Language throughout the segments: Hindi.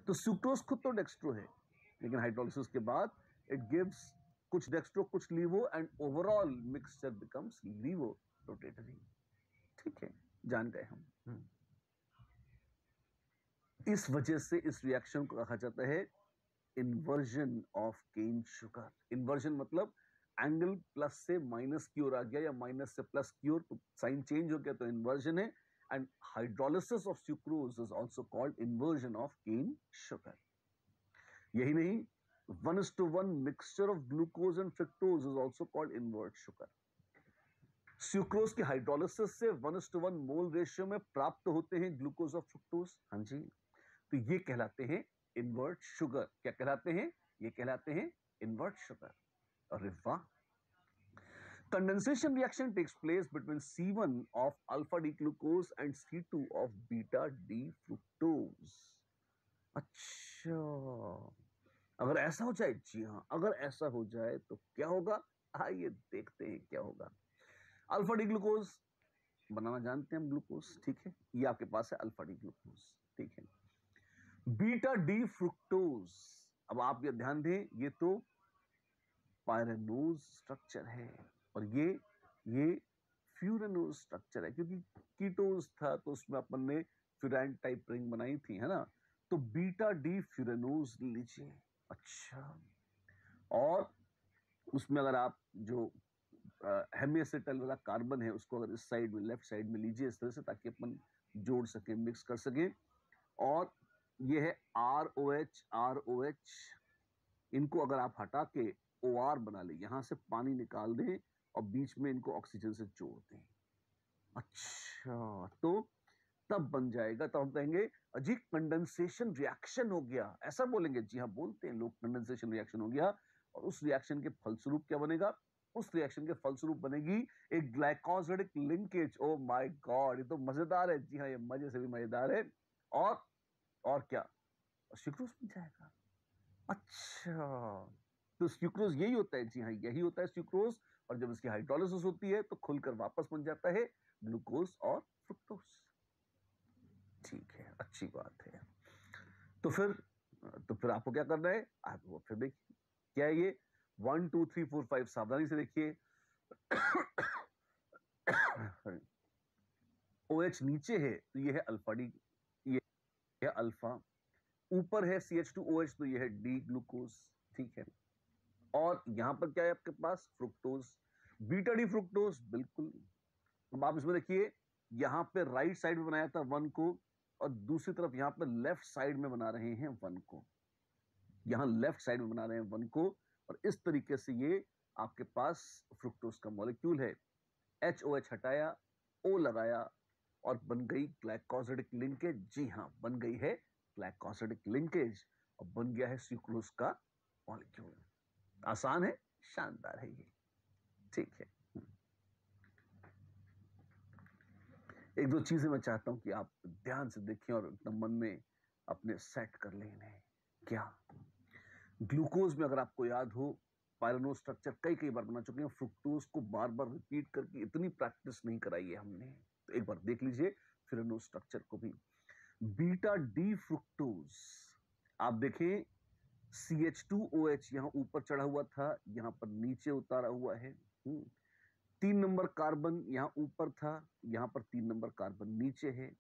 तो सुक्रोज खुद तो डेक्स्ट्रो है, लेकिन हाइड्रोलिसिस के बाद इट गिव्स कुछ डेक्स्ट्रो कुछ laevo and overall mixture becomes laevo rotatory. ठीक है, जान गए हम। इस वजह से इस रिएक्शन को कहा जाता है inversion of cane sugar. Inversion मतलब एंगल प्लस से माइनस की ओर आ गया या माइनस से प्लस की ओर, तो साइन चेंज हो गया, तो इन्वर्जन है। And hydrolysis of sucrose is also called inversion of cane sugar. यही नहीं, 1:1 mixture of glucose and fructose is also called invert sugar. Sucrose की हाइड्रोलिसिस से 1:1 मोल रेशियो में प्राप्त होते हैं ग्लूकोज और फ्रुक्टोज। हाँ जी, तो ये कहलाते हैं इन्वर्ट शुगर। क्या कहलाते हैं? ये कहलाते हैं इन्वर्ट शुगर। अरे वाह! Condensation reaction takes place between C1 of alpha D glucose and C2 of beta D fructose. अच्छा, अगर ऐसा हो जाए, जी हां, अगर ऐसा हो जाए तो क्या होगा? आइए देखते हैं क्या होगा। अल्फा डी ग्लूकोज बनाना जानते हैं हम, ग्लूकोज, ठीक है, ये आपके पास है अल्फा डी ग्लूकोज, ठीक है। बीटा डी फ्रुक्टोज, अब आप ये ध्यान दें, ये तो पायरेनोज स्ट्रक्चर है और ये फ्यूरेनोज स्ट्रक्चर है, क्योंकि कीटोज था तो उसमें अपन ने फ्यूरान टाइप रिंग बनाई थी, है ना। तो बीटा डी फ्यूरेनोज लीजिए। अच्छा, और उसमें अगर आप जो हेमिएसिटल वाला कार्बन है उसको अगर इस साइड में, लेफ्ट साइड में लीजिए इस तरह से, ताकि अपन जोड़ सके, मिक्स कर सके। और ये है ROH, इनको अगर आप हटा के OR बना ले, यहां से पानी निकाल दें और बीच में इनको ऑक्सीजन से जोड़ दें। अच्छा, तो तब बन जाएगा, तब हम कहेंगे अजी कंडेंसेशन रिएक्शन हो गया, ऐसा बोलेंगे। जी हाँ, बोलते हैं लोग, कंडेंसेशन रिएक्शन हो गया। और उस रिएक्शन के फलस्वरूप क्या बनेगा? उस रिएक्शन के फलस्वरूप बनेगी एक glycosidic linkage. Oh my God, ये तो मजेदार है। जी हाँ, ये मजे से भी मजेदार है। और क्या? सुक्रोज बन जाएगा। अच्छा, तो सुक्रोज यही होता है। जी हाँ, यही होता है सुक्रोज। और जब इसकी हाइड्रोलिसिस होती है तो खुलकर वापस बन जाता है ग्लूकोज और फ्रुक्टोज। ठीक है, अच्छी बात है। तो फिर आपको क्या करना है? आप वो फिर देखिए क्या है ये 1 2 3 4 5, सावधानी से देखिए। OH नीचे है तो ये है अल्फा डी, ये है अल्फा। ऊपर है CH2OH, तो ये है डी ग्लूकोज, ठीक है। और यहां पर क्या है आपके पास? फ्रुक्टोज, बीटा डी फ्रुक्टोज, बिल्कुल। अब आप इसमें देखिए, यहां पे राइट साइड में बनाया था 1 को, और दूसरी तरफ यहां पर लेफ्ट साइड में बना रहे हैं 1 को। यहां लेफ्ट साइड में बना रहे हैं 1 को, और इस तरीके से ये आपके पास फ्रुक्टोज का मॉलिक्यूल है। HOH हटाया, O लगाया, और बन गई ग्लाइकोसिडिक लिंकेज। जी हां, बन गई है ग्लाइकोसिडिक लिंकेज, और बन गया है सुक्रोज का मॉलिक्यूल। आसान है, शानदार है ये, ठीक है। एक दो चीजें मैं चाहता हूं कि आप ध्यान से देखें और एकदम मन में अपने सेट कर लें इन्हें। क्या? ग्लूकोज में अगर आपको याद हो, पायरेनोज स्ट्रक्चर कई कई बार बना चुके हैं। फ्रुक्टोज को बार बार रिपीट करके इतनी प्रैक्टिस नहीं कराई है हमने, तो एक बार देख लीजिए फ्यूरेनोज स्ट्रक्चर को भी। बीटा डी फ्रुक्टोज, आप देखें CH2OH यहां ऊपर चढ़ा हुआ था, यहां पर नीचे उतारा हुआ है। 3 नंबर कार्बन यहां ऊपर था, यहां पर 3 नंबर कार्बन नीचे है।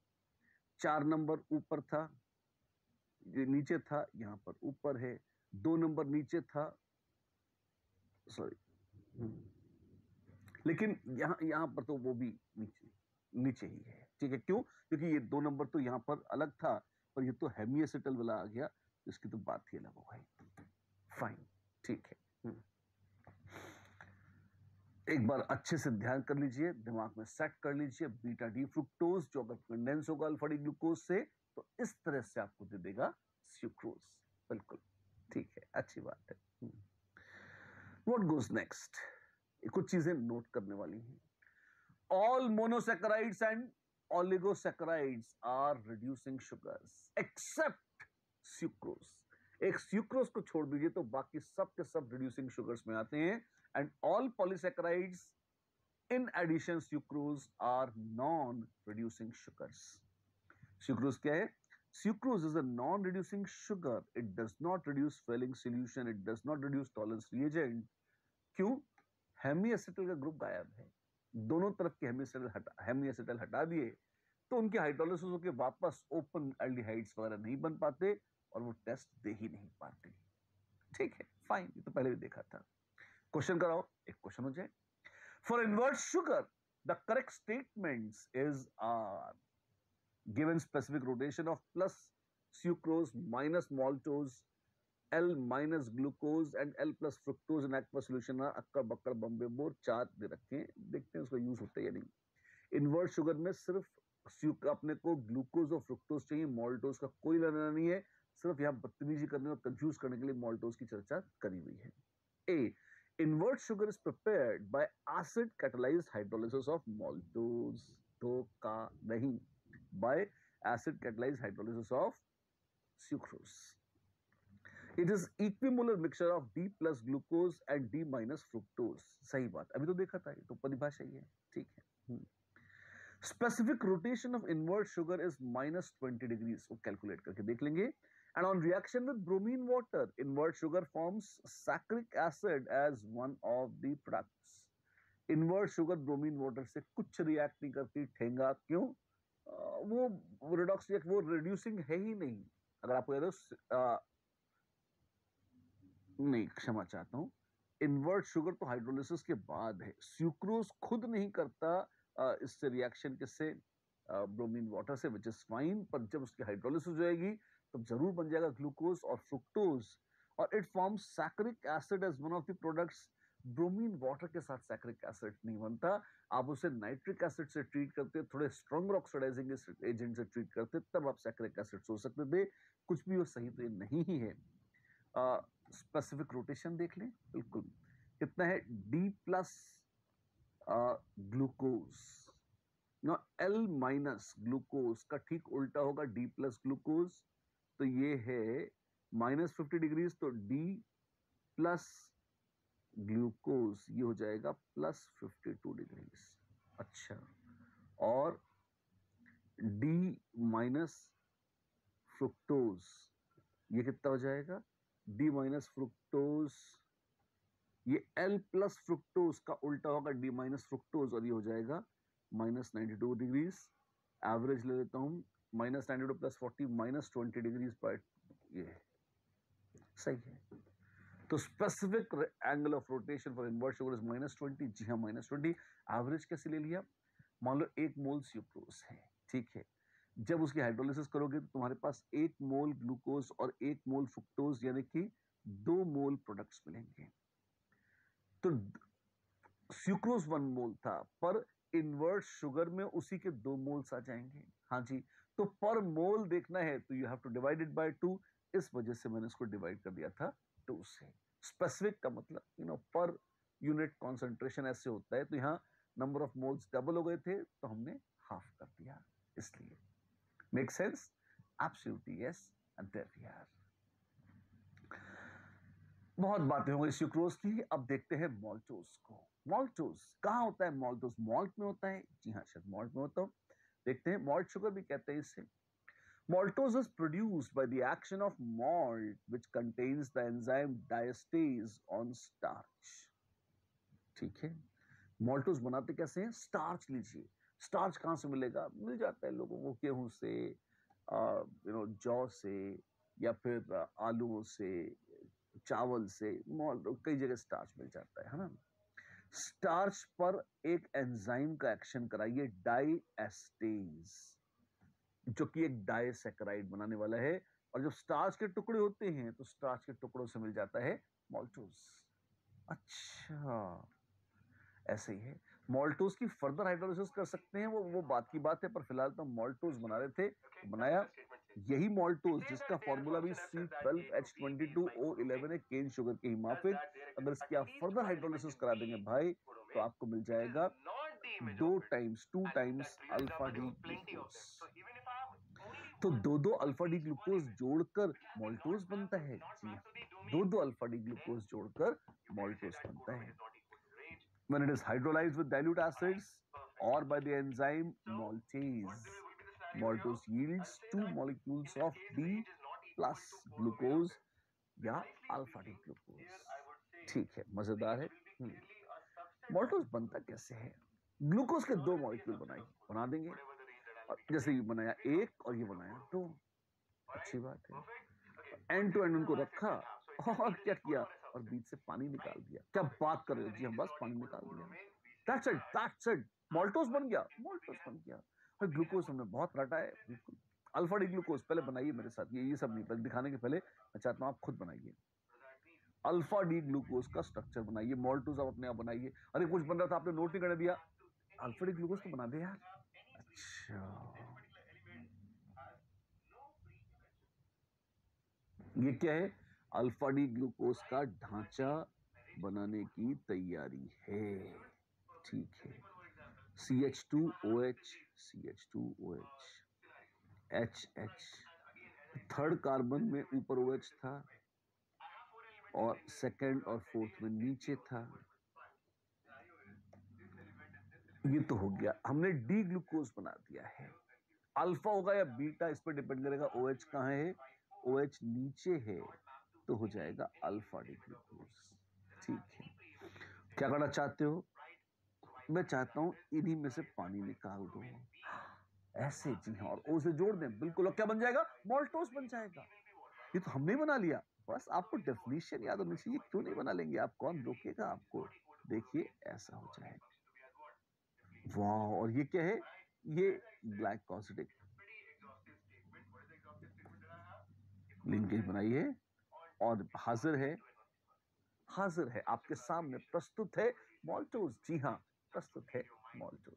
4 नंबर ऊपर था, ये नीचे था, यहां पर ऊपर है। 2 नंबर नीचे था, सॉरी, लेकिन यहां पर तो वो भी नीचे नीचे ही है, ठीक है। क्यों? क्योंकि ये 2 नंबर तो यहां पर अलग था, और ये तो हेमिएसिटल वाला आ गया, इसकी तो बात ही अलग हो गई। फाइन, ठीक है। एक बार अच्छे से ध्यान कर लीजिए, दिमाग में सेट कर लीजिए। बीटा डी फ्रुक्टोज जो अगर कंडेंस होगा अल्फा डी ग्लूकोज से, तो इस तरह से आपको दे देगा सुक्रोज, बिल्कुल ठीक है, अच्छी बात है। What goes next? कुछ चीजें नोट करने वाली हैं। All monosaccharides and oligosaccharides are reducing sugars except sucrose. एक सुक्रोज को छोड़ दीजिए तो बाकी सब के सब रिड्यूसिंग शुगर्स में आते हैं। And all polysaccharides in addition sucrose are non reducing sugars. Sucrose क्या है? Sucrose is a non-reducing sugar. It does not reduce Fehling solution. It does not reduce Tollens reagent. क्यों? हेमी एसिटल का ग्रुप गायब है, दोनों तरफ के हेमी एसिटल हटा दिए तो उनके हाइड्रोलिसिस होकर वापस ओपन एल्डिहाइड्स वगैरह नहीं बन पाते और वो टेस्ट दे ही नहीं पाते। ठीक है, फाइन, ये तो पहले भी देखा था। क्वेश्चन कराओ, एक क्वेश्चन हो जाए। For invert sugar the correct statements is are given specific rotation of plus sucrose minus maltose, L minus glucose and L plus fructose in aqueous solution are अक्कड़ बक्कड़ बम्बे बोर, चार दे रखे हैं, देखते हैं उसका यूज होता है या नहीं। इनवर्ट शुगर में सिर्फ अपने को ग्लूकोज और फ्रुक्टोज चाहिए, मॉल्टोज का कोई लेना नहीं है, सिर्फ यहाँ बदतमीजी करने और कंफ्यूज करने के लिए मॉल्टोज की चर्चा करी हुई है। A, invert sugar is prepared by acid catalysed hydrolysis of maltose, धोखा नहीं, by acid catalyzed hydrolysis of sucrose. It is equimolar mixture of D plus glucose and D minus fructose. सही बात, अभी तो देखा था, ये तो परिभाषा ही है। ठीक है। Specific rotation of invert sugar is minus 20 degrees. वो कैलकुलेट करके देख लेंगे। And on reaction with bromine water, invert sugar forms saccharic acid as one of the products. Invert sugar bromine water से कुछ रिएक्ट नहीं करती, ठेंगा, क्यों? वो रिडॉक्स वो रिड्यूसिंग है ही नहीं। अगर आपको याद हो, नहीं क्षमा चाहता हूं, इनवर्ट शुगर तो हाइड्रोलिसिस के बाद है, सुक्रोज खुद नहीं करता इससे रिएक्शन किससे, ब्रोमीन वाटर से, विच इज फाइन, पर जब उसकी हाइड्रोलिसिस हो जाएगी तब जरूर बन जाएगा ग्लूकोज और फ्रुक्टोज और it forms saccharic acid as one of the products. Bromine water के साथ सैकरिक एसिड नहीं बनता, आप उसे नाइट्रिक एसिड से ट्रीट करते, थोड़े स्ट्रॉन्ग ऑक्सीडाइजिंग एजेंट से ट्रीट करते, तब आप सैकरिक एसिड हो सकते थे। कुछ भी वो सही तो ये नहीं ही है। स्पेसिफिक रोटेशन देख लें, बिल्कुल कितना है, D plus glucose, no L minus glucose का ठीक उल्टा होगा D प्लस ग्लूकोज, तो ये है माइनस 50 डिग्रीज, तो D प्लस ग्लूकोज ये हो जाएगा प्लस 52 डिग्रीज। अच्छा, और D माइनस फ्रुक्टोज ये कितना हो जाएगा, D माइनस फ्रुक्टोज, ये L प्लस फ्रुक्टोज का उल्टा होगा D माइनस फ्रुक्टोज और ये हो जाएगा माइनस 92 डिग्रीज। एवरेज ले लेता हूं, माइनस 92 प्लस 40 माइनस 20 डिग्रीज पर, ये सही है। तो specific angle of rotation for invert sugar is minus 20। जी हाँ, माइनस 20। एवरेज कैसे ले लिया, मान लो 1 मोल सुक्रोज है, ठीक है, जब उसकी हाइड्रोलिसिस करोगे तो तुम्हारे पास 1 मोल ग्लूकोज और 1 मोल फ्रुक्टोज यानी कि 2 मोल प्रोडक्ट्स मिलेंगे। तो सुक्रोज 1 मोल था, पर इनवर्ट शुगर में उसी के 2 मोल्स आ जाएंगे। हाँ जी, तो पर मोल देखना है तो you have to divide it by 2, इस वजह से मैंने इसको डिवाइड कर दिया था 2 से। स्पेसिफिक का मतलब पर यूनिट कॉन्सेंट्रेशन ऐसे होता है, तो यहाँ नंबर ऑफ मोल्स डबल हो गए थे तो हमने हाफ कर दिया, इसलिए। Make sense? Absolutely yes, and there we are. बहुत बातें हो गई सुक्रोज की, अब देखते हैं मॉल्टोज को। मॉल्टोज कहाँ होता है? मॉल्टोज मॉल्ट में होता है, जी हाँ, शायद मॉल्ट में होता हो। देखते हैं, मॉल्ट शुगर भी कहते हैं इसे। Maltose is produced by the action of malt, which contains the enzyme diastase on starch. ठीक है, मॉल्टोज बनाते कैसे हैं? स्टार्च लीजिए, स्टार्च कहाँ से मिलेगा? मिल जाता है लोगों को गेहूं से, जौ से, या फिर आलूओं से, चावल से, कई जगह स्टार्च मिल जाता है ना। स्टार्च पर एक एंजाइम का एक्शन कराइए, डाइएस्टेज, जो कि एक डाइसैकेराइड बनाने वाला है, और जब स्टार्च के टुकड़े होते हैं तो स्टार्च के टुकड़ों से मिल जाता है मॉल्टोज। अच्छा, ऐसे ही है। मॉल्टोज की फर्दर हाइड्रोलिसिस कर सकते हैं, वो बात की बात है, पर फिलहाल तो मॉल्टोज बना रहे थे, बनाया यही मॉल्टोज जिसका फॉर्मूला भी C12H22O11 है, केन शुगर के ही माफिक। अगर इसकी आप फर्दर हाइड्रोलिसिस करा देंगे भाई तो आपको मिल जाएगा 2 टाइम्स अल्फा डी ग्लूकोज। तो 2 अल्फा डी ग्लूकोज जोड़कर मॉल्टोज बनता है। जी, 2 अल्फा डी ग्लूकोज जोड़कर मॉल्टोज बनता है। When it is hydrolyzed with dilute acids or by the enzyme maltase. Maltose yields 2 molecules of D plus glucose या अल्फा डी ग्लूकोज। ठीक है, मजेदार है। माल्टोज बनता कैसे है? ग्लूकोज के 2 मॉलिक्यूल बना देंगे, और जैसे ये बनाया एक और ये बनाया 2। अच्छी बात है। एंड टू एंड उनको रखा और क्या किया, और बीच से पानी निकाल दिया। क्या बात कर रहे हो जी, हम बस पानी निकाल दिया। दैट्स इट, माल्टोज बन गया, माल्टोज बन गया। और ग्लूकोज हमने बहुत रटा है, बिल्कुल। अल्फा डी ग्लूकोज पहले बनाइए मेरे साथ, ये सब नहीं, पहले दिखाने के पहले मैं चाहता हूं आप खुद बनाइए। अल्फा डी ग्लूकोज का स्ट्रक्चर बनाइए, माल्टोज आप अपने आप बनाइए। अरे कुछ बन रहा था आपने नोट नहीं करने दिया, अल्फा डी ग्लूकोज तो बना दे यार। अच्छा, ये क्या है? अल्फा डी ग्लूकोज का ढांचा बनाने की तैयारी है। ठीक है, CH2OH, CH2OH, HH, third carbon में ऊपर OH था और सेकंड और फोर्थ में नीचे था। ये तो हो गया, हमने डी ग्लूकोज बना दिया है। अल्फा होगा या बीटा इस पर डिपेंड करेगा। OH कहां है? OH नीचे है, तो हो जाएगा अल्फा डी ग्लूकोज। ठीक है, क्या करना चाहते हो? मैं चाहता हूं इन्हीं में से पानी निकाल दो, ऐसे। जी हाँ, और O से जोड़ दें, बिल्कुल। और क्या बन जाएगा? माल्टोज बन जाएगा। ये तो हमने बना लिया, बस आपको डेफिनेशन याद होनी चाहिए। क्यों नहीं बना लेंगे आप? कौन रोकेगा आपको? देखिए, ऐसा हो जाएगा। वाह, और ये क्या है? ये ग्लाइकोसिडिक लिंकेज बनाई है और हाजिर है आपके सामने, प्रस्तुत है माल्टोज। जी हाँ, प्रस्तुत है माल्टोज।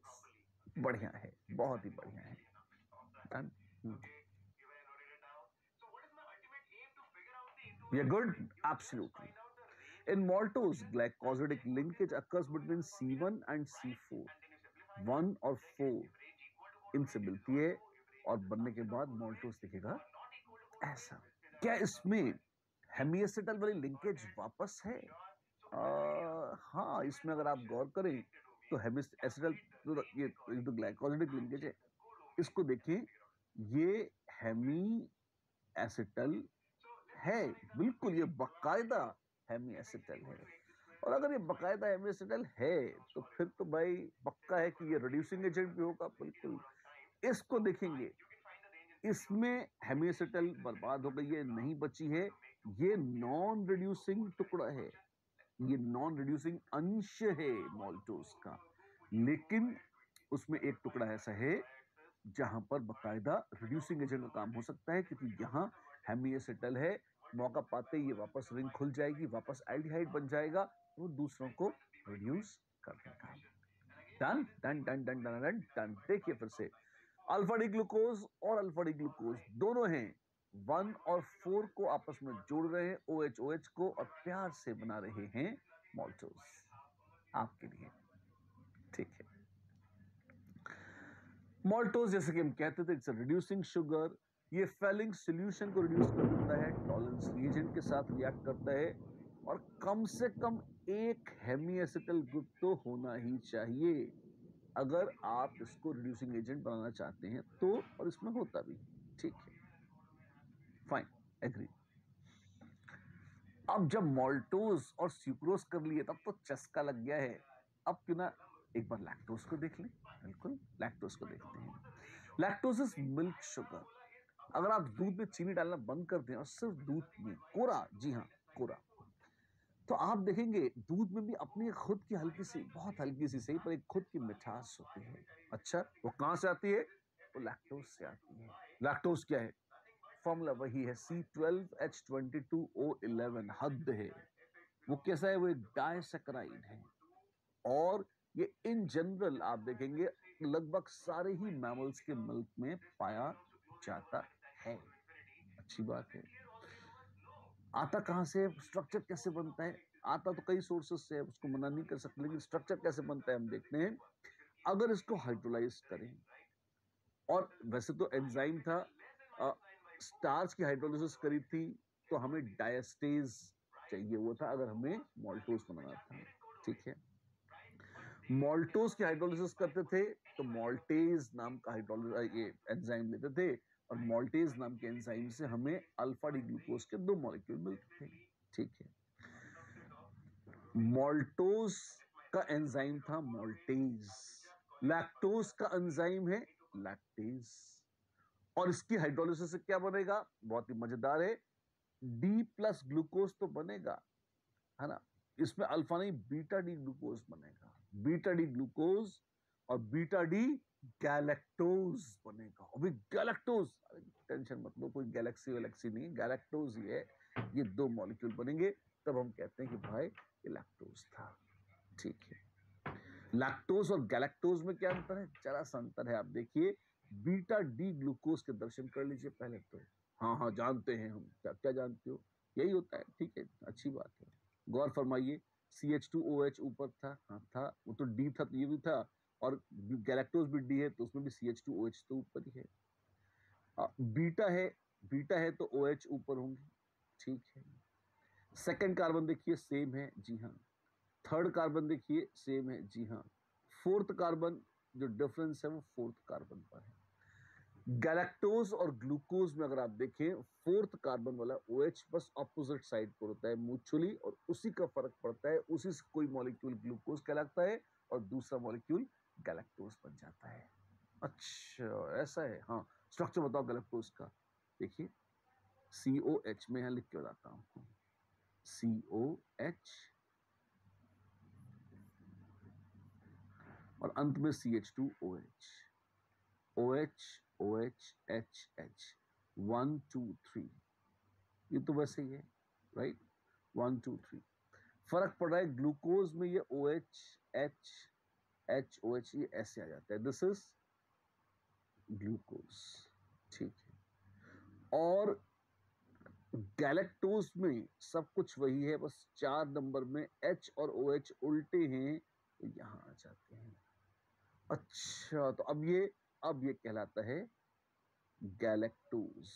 बढ़िया है, बहुत ही बढ़िया है। ये good, absolutely. In maltose, glycosidic linkage occurs between C1 and C4, 1 और 4 इनसे मिलती है और बनने के बाद माल्टोज दिखेगा ऐसा। क्या इसमें हेमिएसिटल वाली लिंकेज वापस है? हाँ, इसमें अगर आप गौर करें तो हेमिएसिटल, ये तो ग्लाइकोसिडिक लिंकेज है, इसको देखें, ये हेमी एसिटल है, बिल्कुल, ये बकायदा हेमी एसिटल है। और अगर ये बकायदा हेमी एसिटल है तो फिर तो भाई पक्का है कि ये रिड्यूसिंग एजेंट भी होगा, बिल्कुल। इसको देखेंगे, इसमें हेमी एसिटल बर्बाद हो गई है, नहीं बची है। ये नॉन रिड्यूसिंग टुकड़ा है, ये नॉन रिड्यूसिंग अंश है माल्टोज का, लेकिन उसमें एक टुकड़ा ऐसा है जहां पर बकायदा रिड्यूसिंग एजेंट का काम हो सकता है, क्योंकि यहां हेमिएसिटल है। मौका पाते ही ये वापस रिंग खुल जाएगी, वापस एल्डिहाइड बन जाएगा, वो दूसरों को रिड्यूस कर देगा। Done done done done done done done. देखिए फिर से, अल्फा डी ग्लूकोज और अल्फा डी ग्लूकोज दोनों हैं, 1 और 4 को आपस में जोड़ रहे हैं, OH को, और प्यार से बना रहे हैं माल्टोज आपके लिए। ठीक है, माल्टोज जैसे कि हम कहते थे, इट्स रिड्यूसिंग शुगर। ये फेलिंग सॉल्यूशन को रिड्यूस कर देता है, टॉलरेंस रिएजेंट के साथ रिएक्ट करता है, और कम से कम एक हेमी एसिटल ग्रुप तो होना ही चाहिए अगर आप इसको रिड्यूसिंग एजेंट बनाना चाहते हैं तो, और इसमें होता भी। ठीक है, फाइन, एग्री। अब जब माल्टोज और सुक्रोज कर लिए तब तो चस्का लग गया है। अब क्यों ना एक बार लैक्टोज को देख लें। बिल्कुल, लैक्टोज को देखते हैं। Lactose is milk sugar. अगर आप दूध में चीनी डालना बंद कर दें और सिर्फ दूध में कोरा, जी हाँ कोरा, तो आप देखेंगे दूध में भी अपनी खुद की हल्की सी, बहुत हल्की सी सही, पर एक खुद की मिठास होती है। अच्छा, वो कहां से आती है? वो लैक्टोज से आती है। लैक्टोज क्या है? फॉर्मूला वही है, C12H22O11, हद है। वो कैसा है? वो एक डायसैकराइड है, और ये इन जनरल आप देखेंगे लगभग सारे ही मैमल्स के मिल्क में पाया जाता है। अच्छी बात है। आता कहां से? स्ट्रक्चर कैसे बनता है? आता तो कई सोर्सेस से है, उसको मना नहीं कर सकते, लेकिन स्ट्रक्चर कैसे बनता है हम देखते हैं। अगर इसको हाइड्रोलाइज करें, और वैसे तो एंजाइम था, स्टार्च की हाइड्रोलिसिस करी थी तो हमें डायस्टेज चाहिए हुआ था अगर हमें माल्टोज बनाना था। ठीक है, मॉल्टोज की हाइड्रोलिसिस करते थे तो मॉल्टेज नाम का हाइड्रोलिस ये एंजाइम लेते थे, और मॉल्टेज नाम के एंजाइम से हमें अल्फा डी ग्लूकोज के 2 मॉलिक्यूल मिलते थे। ठीक है, मॉल्टोज का एंजाइम था मॉल्टेज, लैक्टोज का एंजाइम है लैक्टेज, और इसकी हाइड्रोलिसिस से क्या बनेगा, बहुत ही मजेदार है, डी प्लस ग्लूकोज तो बनेगा, है ना, इसमें अल्फा नहीं बीटा डी ग्लूकोज बनेगा, बीटा डी ग्लूकोज और बीटा डी गैलेक्टोज बनेगा। अभी गैलेक्टोज, टेंशन मत लो, कोई गैलेक्सी वैलेक्सी नहीं, गैलेक्टोज ही है, ये 2 मॉलिक्यूल बनेंगे, तब हम कहते हैं कि भाई ये लैक्टोज था। ठीक है, लैक्टोज और गैलेक्टोज में क्या अंतर है, जरा सा अंतर है, आप देखिए, बीटा डी ग्लूकोज के दर्शन कर लीजिए पहले तो। हाँ हाँ जानते हैं हम, क्या क्या जानते हो, यही होता है, ठीक है, अच्छी बात है, गौर फरमाइए। CH2OH ऊपर था, हाँ था, वो तो डी था तो ये भी था, और गैलेक्टोज भी डी है तो उसमें भी CH2OH तो ऊपर ही है। बीटा है, बीटा है तो OH ऊपर होंगे, ठीक है। सेकंड कार्बन देखिए सेम है, जी हाँ। थर्ड कार्बन देखिए सेम है, जी हाँ। फोर्थ कार्बन जो डिफरेंस है वो फोर्थ कार्बन पर है। गैलेक्टोज और ग्लूकोज में अगर आप देखें, फोर्थ कार्बन वाला OH बस ऑपोजिट साइड पर होता है म्यूचुअली, और उसी का फर्क पड़ता है, उसी से कोई मॉलिक्यूल ग्लूकोज कहलाता है और दूसरा मॉलिक्यूल गैलेक्टोज बन जाता है। अच्छा ऐसा है, हाँ। स्ट्रक्चर बताओ गैलेक्टोज का, देखिए COH में यहां लिख के बताता हूं, COH और अंत में CH2OH, OH OH H H 1 2 3, ये तो वैसे ही है, राइट, 1 2 3। फर्क पड़ रहा है, ग्लूकोज में ये OH H H OH ये ऐसे आ जाता है, दिस इज ग्लूकोज, ठीक है। और गैलेक्टोज में सब कुछ वही है, बस 4 नंबर में H और OH उल्टे हैं तो यहां आ जाते हैं। अच्छा तो अब ये कहलाता है गैलेक्टोज।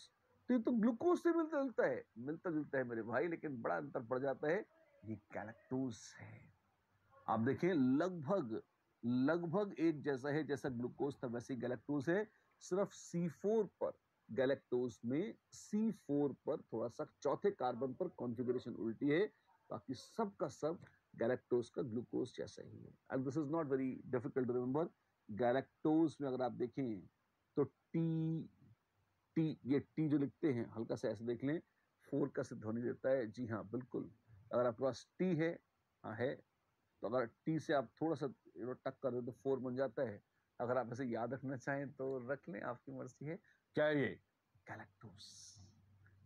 तो ये तो ग्लूकोज से मिलता जुलता है, मिलता जुलता है मेरे भाई, लेकिन बड़ा अंतर पड़ जाता है, ये गैलेक्टोज है। आप देखें लगभग लगभग एक जैसा है, जैसा ग्लूकोज था वैसे गैलेक्टोज है, सिर्फ C4 पर, गैलेक्टोज में C4 पर थोड़ा सा चौथे कार्बन पर कॉन्फ़िगरेशन उल्टी है, बाकी सब का सब गैलेक्टोज का ग्लूकोज जैसा ही है। And this is not very difficult to remember. Galactose में अगर आप देखें तो टी टी ये टी जो लिखते हैं हल्का सा ऐसे देख लें, 4 का सिद्ध ध्वनि देता है, जी हाँ बिल्कुल। अगर आपके पास टी है, हाँ है, तो अगर टी से आप थोड़ा सा टक कर दो तो 4 बन जाता है। अगर आप ऐसे याद रखना चाहें तो रख लें, आपकी मर्जी है। क्या है ये, गैलेक्टोज,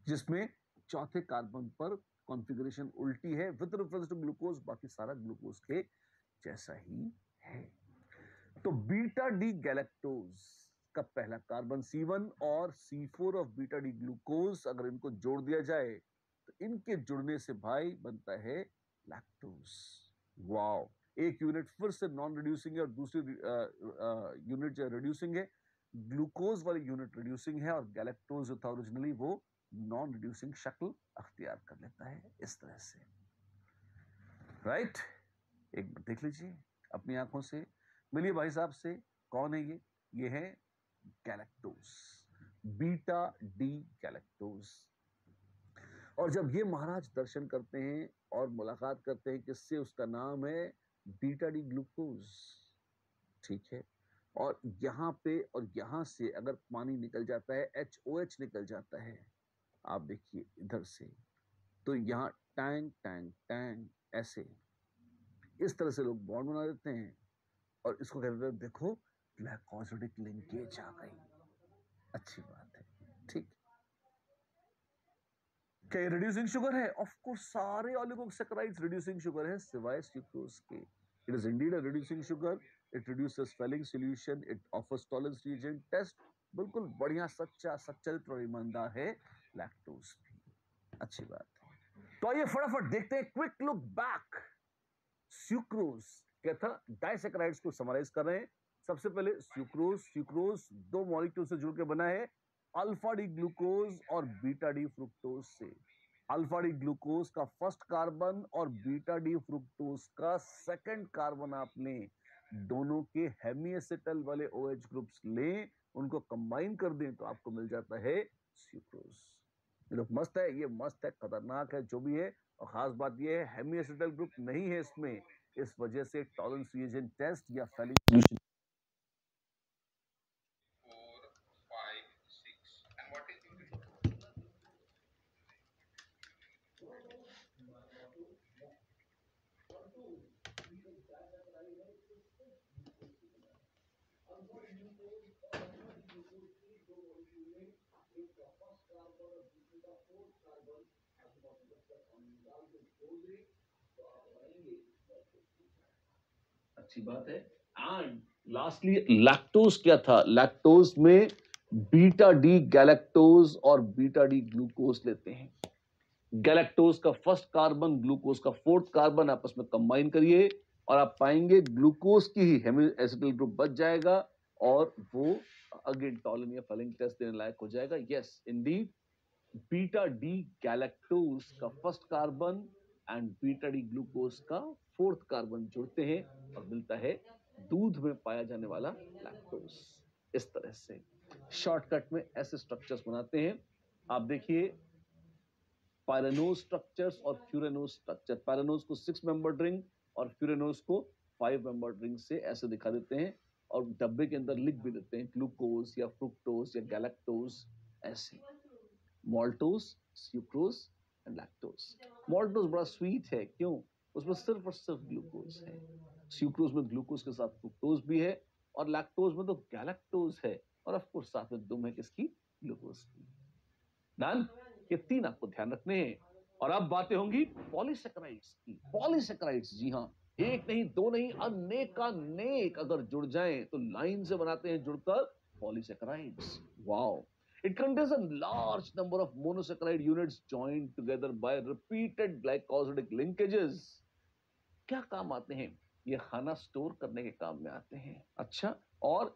जिसमें चौथे कार्बन पर कॉन्फ़िगरेशन उल्टी है विद रेफरेंस टू ग्लूकोज, बाकी सारा ग्लूकोज के जैसा ही है। तो बीटा डी गैलेक्टोज का पहला कार्बन C1 और C4 of beta D glucose, अगर इनको जोड़ दिया जाए तो इनके जुड़ने से भाई बनता है लैक्टोज। वाओ, एक यूनिट फिर से नॉन रिड्यूसिंग है और दूसरी यूनिट जो रिड्यूसिंग है, ग्लूकोज वाली यूनिट रिड्यूसिंग है, और गैलेक्टोज जो था ओरिजिनली वो नॉन रिड्यूसिंग शक्ल अख्तियार कर लेता है इस तरह से, राइट। एक बार देख लीजिए अपनी आंखों से, मिलिए भाई साहब से, कौन है ये है गैलेक्टोज, बीटा डी गैलेक्टोज। और जब ये महाराज दर्शन करते हैं और मुलाकात करते हैं किससे, उसका नाम है बीटा डी ग्लूकोज, ठीक है। और यहां पे और यहां से अगर पानी निकल जाता है, HOH निकल जाता है, आप देखिए इधर से, तो यहां टैंग टैंग टैंग ऐसे, इस तरह से लोग बॉन्ड बना देते हैं, और इसको कहते हैं देखो ग्लाइकोसिडिक लिंकेज आ गई, अच्छी बात है, ठीक। क्या ये रिड्यूसिंग शुगर है? ऑफ कोर्स सारे ऑलिगोसैकेराइड्स रिड्यूसिंग शुगर है सिवाय सुक्रोज के। It is indeed a reducing sugar, it reduces swelling solution, it offers tolerance reason test, बिल्कुल बढ़िया सच्चा सच्चरित्र और ईमानदार है लैक्टोज भी, अच्छी बात है। तो आइए फटाफट देखते हैं, क्विक लुक बैक। सुक्रोज क्या था, डाइसैकेराइड्स को समराइज कर रहे हैं। सबसे पहले सुक्रोज, सुक्रोज 2 मॉलिक्यूल से जुड़ के बना है, अल्फा डी ग्लूकोज और बीटा डी फ्रुक्टोज से। अल्फा डी ग्लूकोज का फर्स्ट कार्बन और बीटा डी फ्रुक्टोज का सेकंड कार्बन आपने दोनों के हेमीएसिटल वाले OH ग्रुप्स लें, उनको कंबाइन कर दें तो आपको मिल जाता है सुक्रोज। ये तो मस्त है, ये मस्त है, खतरनाक है, जो भी है। और खास बात ये है हेमीएसिटल ग्रुप नहीं है इसमें, इस वजह से टॉलरेंस रिएजेंट टेस्ट या फेलिंग सॉल्यूशन। अच्छी बात है। एंड लास्टली लैक्टोज क्या था? लैक्टोज में बीटा डी गैलेक्टोज और बीटा डी ग्लूकोज लेते हैं। गैलेक्टोज का फर्स्ट कार्बन, ग्लूकोज का फोर्थ कार्बन आपस में कंबाइन करिए और आप पाएंगे ग्लूकोज की ही हेमीएसिटल ग्रुप बच जाएगा और वो अगेन टॉलन या फेलिंग टेस्ट देने लायक हो जाएगा। Yes indeed, beta D galactose का first carbon and beta D glucose का फोर्थ कार्बन जुड़ते हैं और मिलता है दूध में पाया जाने वाला लैक्टोज। इस तरह से शॉर्टकट में ऐसे स्ट्रक्चर्स बनाते हैं। आप देखिए पायरेनोज स्ट्रक्चर्स और फ्यूरेनोज स्ट्रक्चर। पायरेनोज को 6 मेंबर्ड रिंग और फ्यूरेनोज को 5 मेंबर्ड रिंग से ऐसे दिखा देते हैं और डब्बे के अंदर लिख भी देते हैं ग्लूकोज या फ्रुक्टोज या गैलेक्टोज ऐसे। मॉल्टोज, सुक्रोज एंड लैक्टोज। मॉल्टोज बड़ा स्वीट है, क्यों? उसमें सिर्फ और सिर्फ ग्लूकोज है। सुक्रोज में ग्लूकोज के साथ फ्रुक्टोज भी है और लैक्टोज में तो गैलेक्टोज है और ऑफ कोर्स साथ में दुम है किसकी? ग्लूकोज की। डन? ये 3 आपको ध्यान रखने हैं। और अब बातें होंगी पॉलीसेकेराइड्स की। पॉलीसेकेराइड्स, जी हाँ, एक नहीं दो नहीं अनेक अगर जुड़ जाएं तो लाइन से बनाते हैं जुड़कर polysaccharides. Wow! It contains a large number of monosaccharide units joined together by repeated glycosidic linkages. क्या काम आते हैं? ये खाना स्टोर करने के काम में आते हैं। अच्छा, और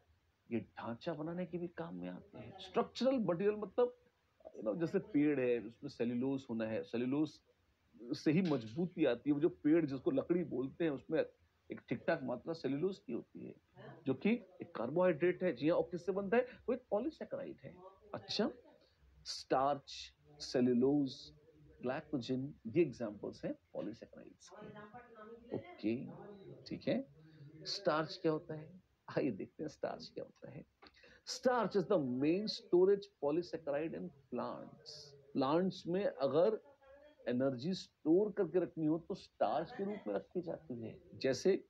ये ढांचा बनाने के भी काम में आते हैं। स्ट्रक्चरल मटेरियल मतलब जैसे पेड़ है उसमें सेल्यूलोज होना है, सेल्यूलोज से ही मजबूती आती है। वो जो पेड़ जिसको लकड़ी बोलते हैं उसमें एक ठीक ठाक मात्रा सेल्यूलोज की होती है जो कि एक कार्बोहाइड्रेट है। जी हाँ, और किससे बनता है? वो एक पॉलीसेकेराइड है। अच्छा, स्टार्च, सेल्यूलोज, ग्लाइकोजन, ये एग्जांपल्स हैं पॉलीसेकेराइड्स के। ओके, ठीक है। स्टार्च क्या होता है? आइए देखते हैं स्टार्च क्या होता है। Starch is the main storage polysaccharide in plants. Plants में अगर एनर्जी स्टोर करके रखनी हो तो स्टार्च के रूप में रखी जाती है। जैसे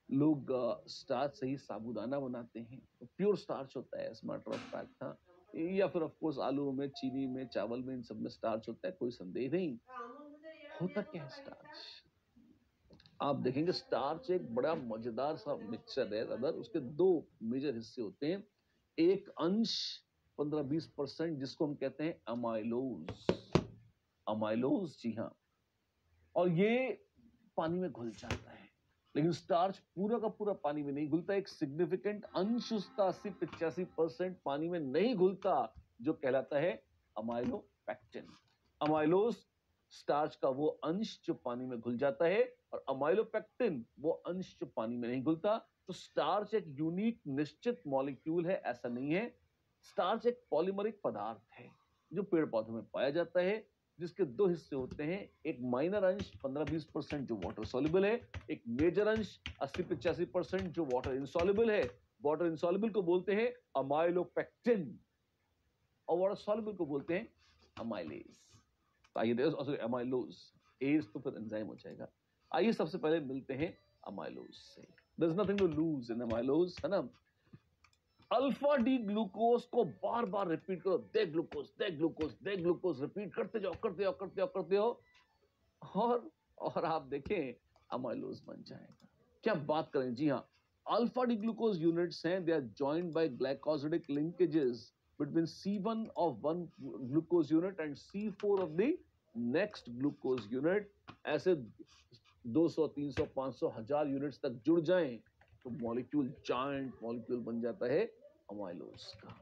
लोग स्टार्च से ही साबूदाना बनाते हैं, तो प्योर स्टार्च होता है, एज मैटर ऑफ फैक्ट। हाँ, या फिर ऑफ कोर्स आलू में, चीनी में, चावल में, इन सब में स्टार्च होता है, कोई संदेह नहीं। होता क्या है स्टार्च? आप देखेंगे स्टार्च एक बड़ा मजेदार सा मिक्सचर है। अगर उसके 2 मेजर हिस्से होते हैं, एक अंश 15-20% जिसको हम कहते हैं अमाइलोज। अमाइलोज, जी हाँ, और ये पानी में घुल जाता है। लेकिन स्टार्च पूरा का पूरा पानी में नहीं घुलता। एक सिग्निफिकेंट अंश उसका 80-85% पानी में नहीं घुलता, जो कहलाता है अमाइलोपेक्टिन। अमाइलोज स्टार्च का वो अंश जो पानी में घुल जाता है और अमाइलोपेक्टिन वो अंश जो पानी में नहीं घुलता। तो स्टार्च एक यूनिक निश्चित मॉलिक्यूल है, ऐसा नहीं है। स्टार्च एक पॉलीमरिक पदार्थ है जो पेड़ पौधों में पाया जाता है, जिसके 2 हिस्से होते हैं। एक माइनर अंश 15-20% जो वाटर सॉल्युबल है, एक मेजर अंश 80-85% जो वाटर इनसॉल्युबल है। वाटर इनसॉल्युबल को बोलते हैं अमाइलोपेक्टिन और वाटर सॉल्युबल को बोलते हैं अमाइलेज। आइए, अमाइलोज, एज तो फिर एंजाइम हो जाएगा। आइए सबसे पहले मिलते हैं अमाइलोज से। There is nothing to lose in amylose, है ना। अल्फा डी ग्लूकोज को बार बार रिपीट करो, दे ग्लूकोज, दे ग्लूकोज, दे ग्लूकोज, रिपीट करते जाओ, करते जाओ, करते जाओ, करते जाओ, और आप देखें अमाइलोज बन जाएगा। क्या बात करें, जी हाँ, अल्फा डी ग्लूकोज यूनिट्स हैं, they are joined by glycosidic linkages between C1 of one glucose unit and C4 of the next glucose unit। ऐसे 200, 300, 500, 1000 यूनिट्स तक जुड़ जाएं तो मॉलिक्यूल, जायंट मॉलिक्यूल बन जाता है अमाइलोज का।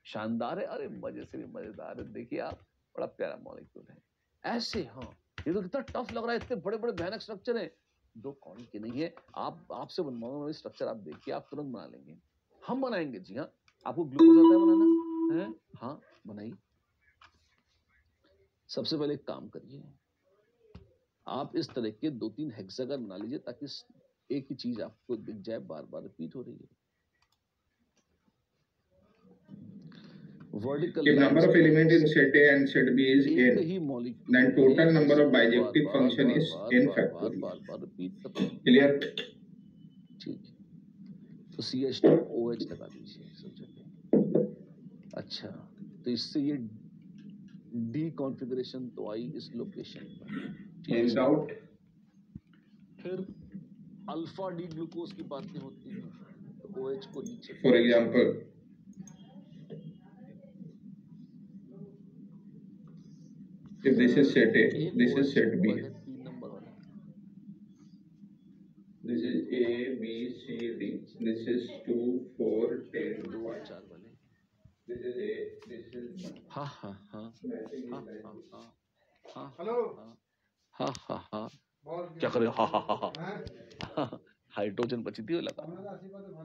शानदार है, अरे मजे से भी मजेदार है। देखिए आप, बड़ा प्यारा मॉलिक्यूल है ऐसे। हाँ, ये तो कितना टफ लग रहा है, इतने बड़े बड़े भयानक स्ट्रक्चर हैं। दो कौड़ी के नहीं है। आपसे बनवाऊंगा स्ट्रक्चर, आप देखिए, आप तुरंत बना लेंगे। हम बनाएंगे जी हाँ। आपको ग्लूकोज आता है बनाना है? हाँ बनाइए। सबसे पहले एक काम करिए, आप इस तरह के 2-3 हेक्सागन बना लीजिए ताकि एक ही चीज आपको दिख जाए, बार बार रिपीट हो रही है। Vertical If number of element in set A and set B is एक n, he molecule then total number of उसको bijective function is n factorial. Bar repeat कर रही है। Clear? ठीक है, तो CH2OH लगा दीजिए सब जगह। अच्छा, तो इससे ये डी कॉन्फ़िगरेशन तो आई इस लोकेशन पर। In doubt? फिर अल्फा डी ग्लूकोज की बातें होती हैं, तो OH को नीचे, For example, if this is set A, this is set B. 3 number वाला, This is A, B, C, D. This is 2, 4, 10, 2 और 4 वाले। This is A, this is हाँ हाँ हाँ हाँ हाँ हाँ। हेलो हाँ हाँ हाँ। क्या करे? हाँ हाँ हाँ हाँ। हाइड्रोजन बची थी वो लगा।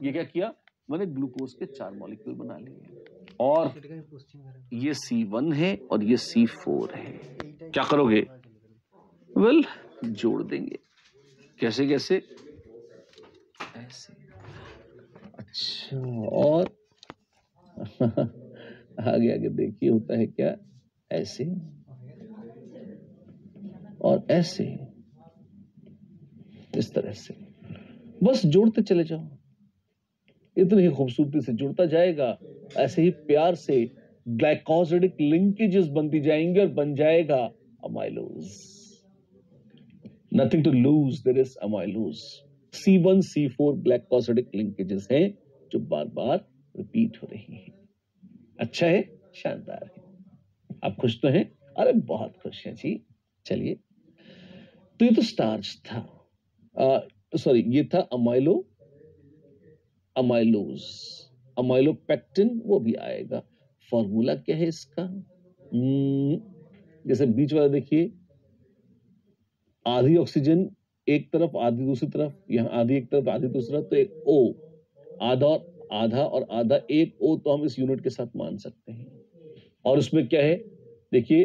ये क्या किया मैंने? ग्लूकोज के 4 मॉलिक्यूल बना लिए, और ये C1 है और ये C4 है। क्या करोगे? वेल, जोड़ देंगे। कैसे कैसे? ऐसे। अच्छा, और आगे आगे देखिए होता है क्या? ऐसे और ऐसे, इस तरह से बस जोड़ते चले जाओ, इतनी ही खूबसूरती से जुड़ता जाएगा। ऐसे ही प्यार से ग्लाइकोसिडिक लिंकेजेस बनती जाएंगे और बन जाएगा amylose. Nothing to lose, there is amylose. C1 C4 glycosidic linkages हैं जो बार बार रिपीट हो रही हैं। अच्छा है, शानदार है। आप खुश तो हैं? अरे बहुत खुश हैं जी। चलिए, तो ये तो स्टार्च था, सॉरी ये था अमाइलोज। अमाइलोपेक्टिन वो भी आएगा। फॉर्मूला क्या है इसका? जैसे बीच वाला देखिए, आधी ऑक्सीजन एक तरफ आधी दूसरी तरफ, यहाँ आधी एक तरफ आधी दूसरी तरफ, तो एक O, आधा और आधा, एक O तो हम इस यूनिट के साथ मान सकते हैं। और उसमें क्या है देखिए,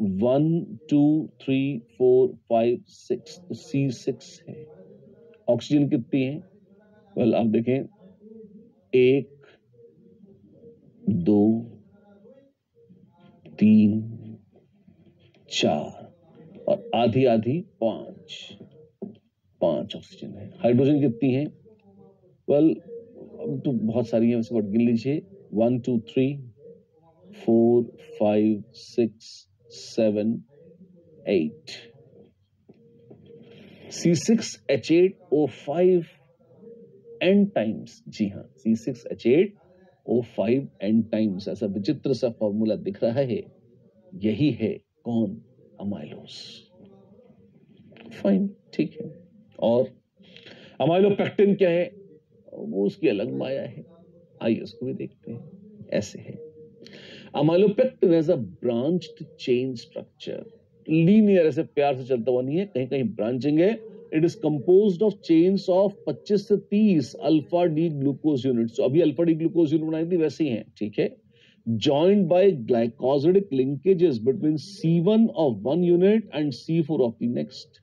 1 2 3 4 5 6, तो C6 है। ऑक्सीजन कितनी है? वेल आप देखें, 1 2 3 4 और आधी आधी 5 ऑक्सीजन है। हाइड्रोजन कितनी है? वेल अब तो बहुत सारी है, वैसे बट गिन लीजिए, 1 2 3 4 5 6 7 8। C6H8O5 n times. जी हाँ, C6H8O5 n टाइम्स। ऐसा विचित्र सा फॉर्मूला दिख रहा है, यही है कौन? अमाइलोज। फाइन, ठीक है। और अमाइलोपेक्टिन क्या है? वो उसकी अलग माया है, आइए उसको भी देखते हैं। ऐसे है, amylopectin as a branched chain structure, linear, ऐसे प्यार से चलता हुआ नहीं है, कहीं कहीं ब्रांचिंग है। It is composed of chains of 25 से 30 अल्फा डी ग्लूकोज यूनिट्स। अभी अल्फा डी ग्लूकोज यूनिट बनाई थी वैसे ही हैं, ठीक है। joined by glycosidic linkages between C1 of one unit and C4 of the next।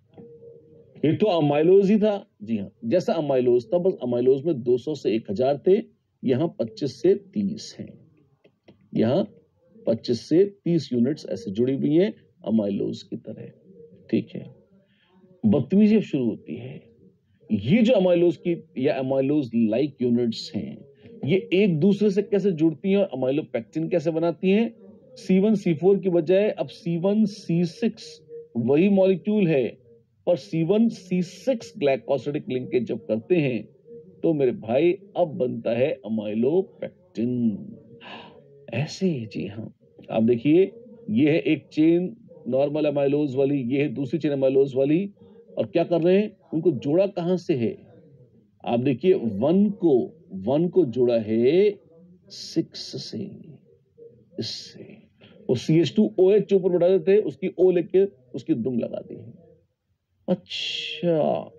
ये तो अमाइलोज ही था। जी हाँ, जैसा अमाइलोज था, बस अमाइलोज में 200 से 1000 थे, यहाँ 25 से 30 हैं। यहाँ 25 से 30 यूनिट्स ऐसे जुड़ी हुई हैं अमाइलोज की तरह, ठीक है। बदतमीजी अब शुरू होती है। ये जो अमाइलोज की या अमाइलोज लाइक यूनिट्स हैं, ये एक दूसरे से कैसे जुड़ती हैं और अमाइलोपेक्टिन कैसे बनाती हैं? C1 C4 की बजाय अब C1 C6 वही मॉलिक्यूल है, और C1 C6 ग्लाइकोसिडिक लिंकेज जब करते हैं तो मेरे भाई अब बनता है अमाइलोपेक्टिन। ऐसे ही, जी हाँ। आप देखिए, ये है एक चेन नॉर्मल अमाइलोज वाली, ये है दूसरी चेन अमाइलोज वाली, और क्या कर रहे हैं? उनको जोड़ा कहां से है? आप देखिए, 1 को जोड़ा है 6 से, इससे। वो CH2OH ऊपर बढ़ा देते, उसकी O लेके उसकी दुम लगा दी है। अच्छा,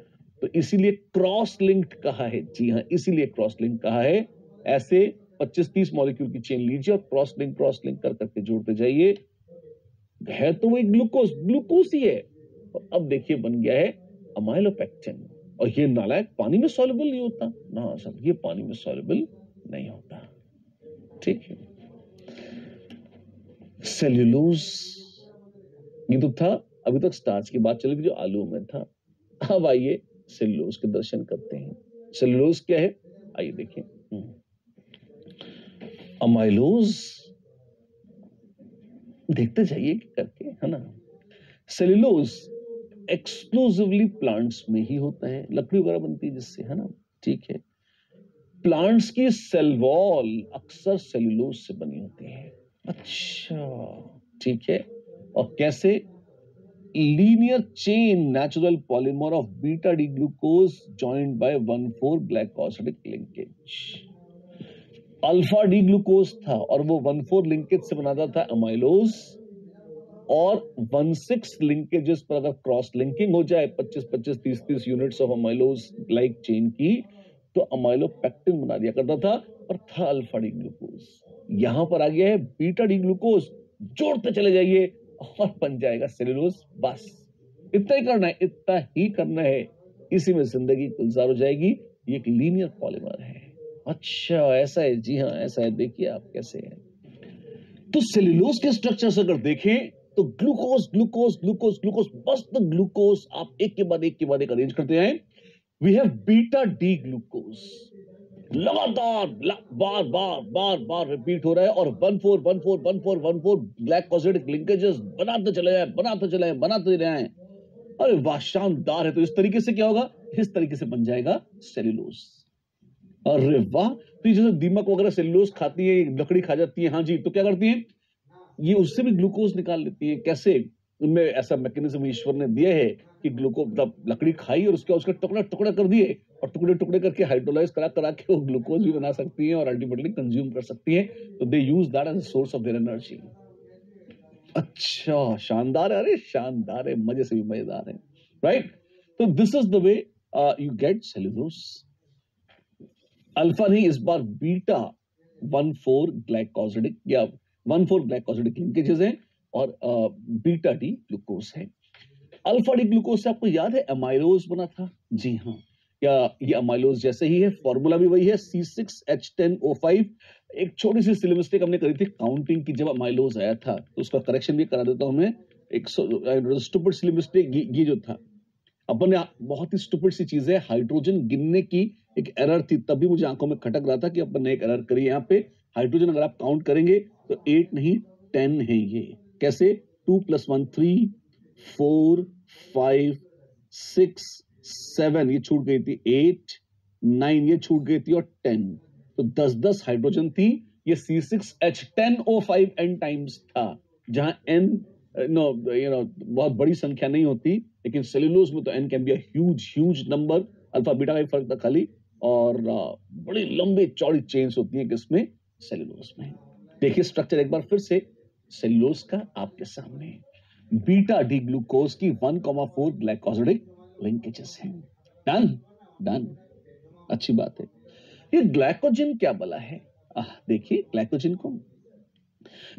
तो इसीलिए क्रॉस लिंक्ड कहा है। जी हाँ, इसीलिए क्रॉस लिंक कहा है। ऐसे 25-30 मॉलिक्यूल की चेन लीजिए और क्रॉस लिंक कर करके जोड़ते जाइए। है तो वही ग्लूकोज, ग्लूकोज ही है। और अब देखिए बन गया है अमाइलोपेक्टिन। और ये नालायक पानी में सॉल्युबल नहीं होता ना सर, ये पानी में सॉल्युबल नहीं होता। ठीक है, सेल्यूलोज ये तो था। अभी तक स्टार्च की बात चली थी जो आलू में था। अब आइए सेल्यूलोज के दर्शन करते हैं। सेल्यूलोज क्या है, आइए देखिए। अमाइलोज देखते जाइए करके, है ना। सेल्यूलोज एक्सक्लूसिवली प्लांट्स में ही होता है, लकड़ी वगैरह बनती है जिससे, है ना। ठीक है, प्लांट्स की सेल वॉल अक्सर सेल्यूलोज से बनी होती है। अच्छा, ठीक है। और कैसे, linear chain natural polymer of beta D glucose joined by 1,4 glycosidic linkage. Alpha D glucose था और वो 1,4 लिंकेज से बनाता था अमाइलोज। और 1,6 लिंकेजेस पर अगर क्रॉस लिंकिंग हो जाए 25-25, 30-30 units of amylose like chain की, तो अमाइलोपेक्टिन बना दिया करता था और था अल्फा डी ग्लूकोज। यहां पर आ गया है बीटा डी ग्लूकोज, जोड़ते चले जाइए और बन जाएगा सेल्यूलोज। बस इतना ही करना है, इतना ही करना है, इसी में जिंदगी गुलजार हो जाएगी। ये एक लीनियर पॉलीमर है। अच्छा ऐसा है, जी हाँ ऐसा है। देखिए आप कैसे है। तो सेल्यूलोज के स्ट्रक्चर्स अगर देखें तो ग्लूकोज ग्लूकोज ग्लूकोज ग्लूकोज, बस द ग्लूकोज आप एक के बाद एक अरेंज करते हैं। We have beta D glucose, लगातार बार बार बार बार रिपीट हो रहा है और 1,4 ग्लाइकोसिडिक लिंकेजेस बनाते चले जाए। अरे वाह, शानदार है। तो इस तरीके से क्या होगा, इस तरीके से बन जाएगा सेल्यूलोज। अरे वाह, तो जैसे दीमक वगैरह सेल्यूलोज खाती है, लकड़ी खा जाती है, हाँ जी, तो क्या करती है, ये उससे भी ग्लूकोज निकाल लेती है। कैसे, उनमें ऐसा मैकेनिज्म ईश्वर ने दिया है कि ग्लूकोज मतलब लकड़ी खाई और उसका टुकड़ा टुकड़ा कर दिए और टुकड़े टुकड़े करके हाइड्रोलाइज करा करा के वो ग्लूकोज भी बना सकती है और अल्टीमेटली कंज्यूम कर सकती है। तो they use that as a source of their energy. अच्छा, शानदार है। अरे शानदार है, मजे से भी मजेदार है, राइट। तो this is the way you get cellulose. Alpha नहीं, इस बार बीटा 1,4 ग्लाइकोसिडिक या 1,4 ग्लाइकोसिडिक लिंकेजेस हैं और बीटा डी ग्लूकोज है। अल्फा डी ग्लूकोज से आपको याद है अमाइलोज बना था। जी हाँ, या ये अमाइलोज जैसे ही है, फॉर्मूला भी वही है C6H10O5। एक छोटी सी सिली मिस्टेक हमने करी थी काउंटिंग की जब अमाइलोज आया था, तो उसका करेक्शन भी करा देता हूं मैं। एक स्टूपिड सिली मिस्टेक ये जो था, अपन ने बहुत ही स्टूपिड सी चीज है, हाइड्रोजन गिनने की एक एरर थी, तभी मुझे आंखों में खटक रहा था कि अपन ने एक एरर करी। यहाँ पे हाइड्रोजन अगर आप काउंट करेंगे तो 8 नहीं 10 है। ये कैसे, 2 + 1 3, 4 5 6 7 ये छूट गई थी, 8 9 ये छूट गई थी और 10, तो 10 हाइड्रोजन थी। ये C6H10O5 n टाइम्स था, जहां n बहुत बड़ी संख्या नहीं होती, लेकिन सेल्यूलोज में तो n can be a huge number. Alpha beta का ही फर्क था खाली, और बड़ी लंबी चौड़ी चेन्स होती हैं किसमें, सेल्यूलोज में। देखिए स्ट्रक्चर एक बार फिर से सेल्यूलोज का आपके सामने। बीटा डी ग्लूकोज की 1,4 ग्लाइकोसिडिक लिंकेजेस हैं। डन, अच्छी बात है। ये ग्लाइकोजन क्या बला है, देखिए ग्लाइकोजन को,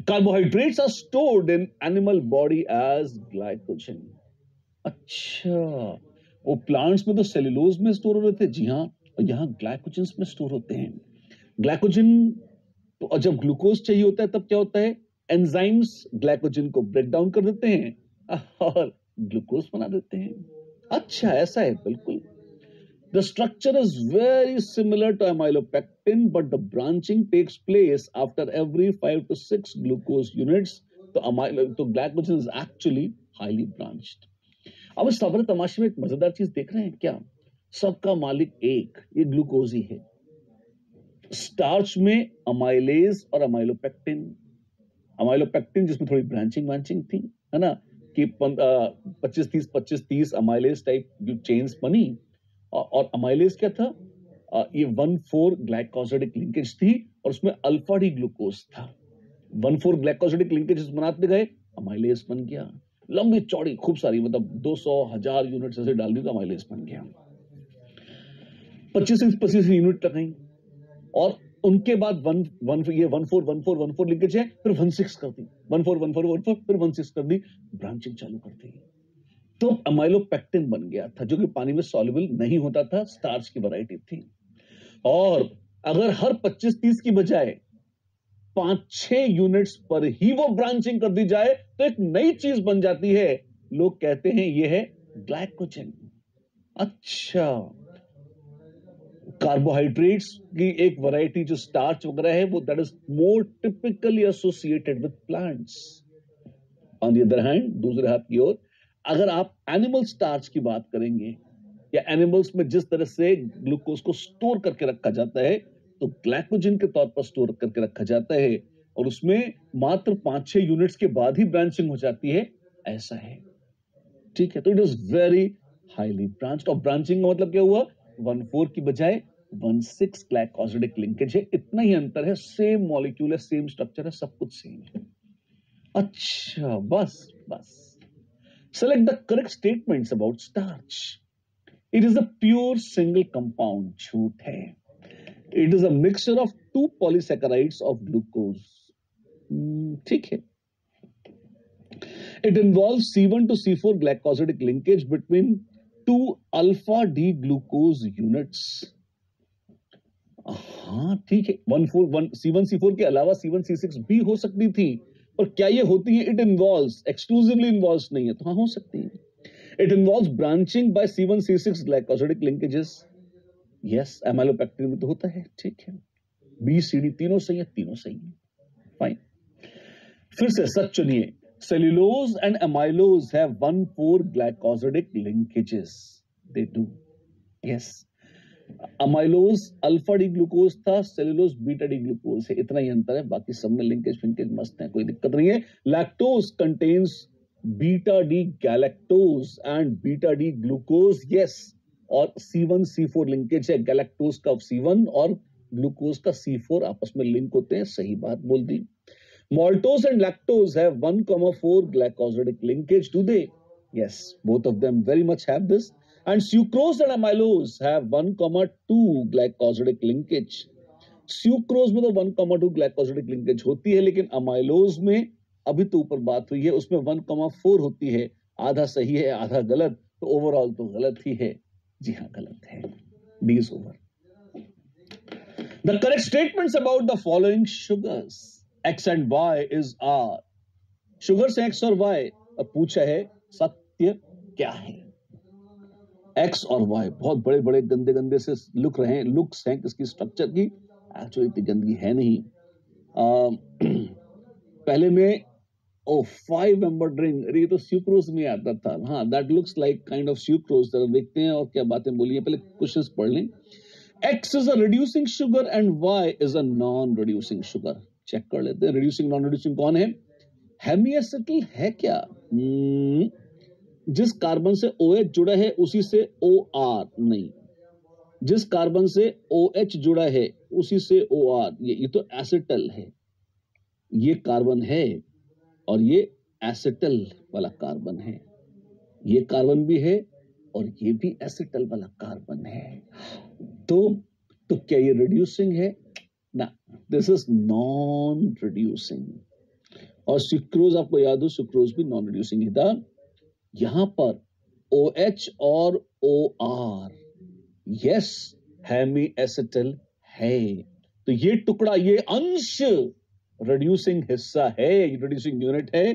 carbohydrates are stored in animal body as glycogen. अच्छा, वो प्लांट्स में तो सेल्यूलोज में स्टोर हो रहे थे, जी हाँ, और यहाँ ग्लाइकोजन में स्टोर होते हैं। ग्लाइकोजन तो जब ग्लूकोज चाहिए होता है तब क्या होता है, एंजाइम्स ग्लाइकोजन को ब्रेक डाउन कर देते हैं और ग्लूकोज बना देते हैं। अच्छा ऐसा है, बिल्कुल। The structure is very similar to amylopectin, but the branching takes place after every 5 to 6 glucose units. तो glycogen is actually highly branched. अब इस सबर तमाशे में एक मजेदार चीज देख रहे हैं क्या, सबका मालिक एक, ये ग्लूकोज ही है। स्टार्च में अमाइलेज और अमाइलोपेक्टिन जिसमें थोड़ी ब्रांचिंग थी, है ना, कि 25-30 अमाइलेज टाइप जो चेन्स बनी। और अमाइलेज क्या था, ये 1,4 ग्लाइकोसिडिक लिंकेज थी और उसमें अल्फा डी ग्लूकोज था। 1,4 ग्लाइकोसिडिक लिंकेज बनाते गए, अमाइलेज बन गया, लंबी चौड़ी खूब सारी, मतलब 200 1000 यूनिट ऐसे डाल दी तो अमाइलेज बन गया। 25 यूनिट लगाई और उनके बाद 14 लिंकेज है, फिर 16 कर दी, 14 फिर 16 कर दी, ब्रांचिंग चालू कर दी। तो अमाइलोपेक्टिन बन गया था, जो कि पानी में सॉल्युबल नहीं होता था, स्टार्च की वैरायटी थी। और अगर हर 25-30 की बजाय 5-6 यूनिट्स पर ही वो ब्रांचिंग कर दी जाए तो एक नई चीज बन जाती है। लोग कहते हैं ये है ग्लाइकोजन। अच्छा, कार्बोहाइड्रेट्स की एक वैरायटी जो स्टार्च वगैरह है वो that is more typically associated with plants. On the other hand, दूसरे हाथ की ओर, अगर आप एनिमल स्टार्च की बात करेंगे या एनिमल्स में जिस तरह से ग्लूकोज को स्टोर करके रखा जाता है, तो ग्लाइकोजन के तौर पर स्टोर करके रखा जाता है और उसमें मात्र 5-6 यूनिट्स के बाद ही ब्रांचिंग हो जाती है, ऐसा है। ठीक है, तो it is very highly branched. और ब्रांचिंग का मतलब क्या हुआ, 14 की बजाय 16 ग्लाइकोसिडिक लिंकेज है, इतना ही अंतर है, सेम मॉलिक्यूल है, सेम स्ट्रक्चर है, सब कुछ सेम है। अच्छा, बस select the correct statements about starch. It is a pure single compound, झूठ है। It is a mixture of 2 polysaccharides of glucose. ठीक है। It involves C1 to C4 glycosidic linkage between 2 alpha D glucose units. हाँ ठीक है, C1 C4 के अलावा C1 C6 भी हो सकती थी, और क्या ये होती है? इट इन्वॉल्व्स, एक्सक्लूसिवली इन्वॉल्व्स नहीं है, तो हाँ हो सकती है। It involves branching by C1 C6 glycosidic linkages. Yes, amylopectin में तो होता है। ठीक है, बी सी डी तीनों सही है, तीनों सही है, फाइन। फिर से सच चुनिए। Cellulose and amylose have 1,4 glycosidic linkages, they do. Yes, amylose alpha D glucose था, सेल्यूलोज बीटा डी ग्लूकोज है, इतना ही अंतर है, बाकी सब में लिंकेज फिंकेज मस्त है, कोई दिक्कत नहीं है। Lactose contains beta D galactose and beta D glucose, yes, और C1 C4 लिंकेज है, गैलेक्टोज का C1 और ग्लूकोज का C4 आपस में लिंक होते हैं, सही बात बोल दी। Maltose and lactose have 1,4 glycosidic linkage. Do they? Yes, both of them very much have this. And sucrose and amylose have 1,2 glycosidic linkage. Sucrose में तो 1,2 glycosidic linkage होती है, लेकिन amylose में अभी तो ऊपर बात हुई है, उसमें 1,4 होती है। आधा सही है, आधा गलत, तो ओवरऑल तो गलत ही है। जी हाँ, गलत है। D is over. The correct statements about the following sugars. X and Y is R. Sugar से X और Y, अब पूछा है सत्य क्या है? X और Y बहुत बड़े बड़े गंदे गंदे से लुक रहे हैं, लुक्स हैं किसकी, स्ट्रक्चर की। एक्चुअली इतनी गंदगी है नहीं। पहले में 5 मेंबर रिंग, ये तो सुक्रोज में आता था। हाँ, that looks like kind of sucrose. जरा देखते हैं और क्या बातें बोलिए, पहले क्वेश्चंस पढ़ लें। X is a reducing sugar and Y is a non-reducing sugar. Check कर लेते हैं, रिड्यूसिंग नॉन रिड्यूसिंग कौन है? हेमीएसिटिल है क्या? जिस कार्बन से OH जुड़ा है उसी से OR नहीं, जिस कार्बन से OH जुड़ा है उसी से OR, ये तो एसिटल है, ये कार्बन है और ये एसिटल वाला कार्बन है, ये कार्बन भी है और ये भी एसिटल वाला कार्बन है। तो क्या ये रिड्यूसिंग है? ना, दिस इज नॉन रिड्यूसिंग। और सुक्रोज आपको याद हो, सुक्रोज भी नॉन रिड्यूसिंग ही था। यहां पर OH और OR, यस, हेमी एसिटल है, तो ये टुकड़ा, ये अंश रिड्यूसिंग हिस्सा है, रिड्यूसिंग यूनिट है।